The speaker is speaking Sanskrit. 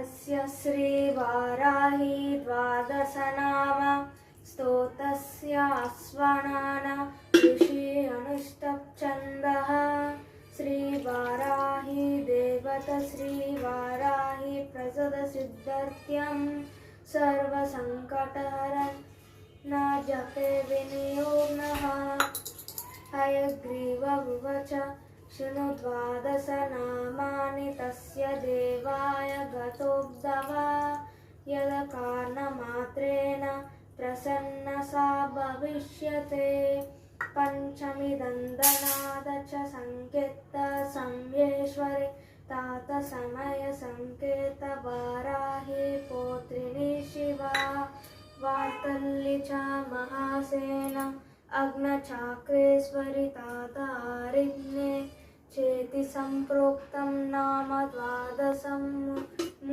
अस्य श्रीवाराही द्वादशनाम स्तोत्रस्यास्वनान ऋषि अनुष्टुप् श्रीवाराही देवता श्रीवाराही प्रसदसिद्ध्यर्थं सर्वसङ्कटहरं न जपे विनियोगः हयग्रीवोवाच शृणु द्वादशनामानि तस्य देवाय गतोऽब्धवा यदकारणमात्रेण प्रसन्ना सा भविष्यते पंचमी दन्दनाद च संकेत सम्येश्वरी तात समय संकेत वाराही पौत्रिणी शिवा वार्तल्ली च महासेन अग्नचाक्रेश्वरी तातारिण्ये चेति संप्रोक्तं नाम द्वादशम्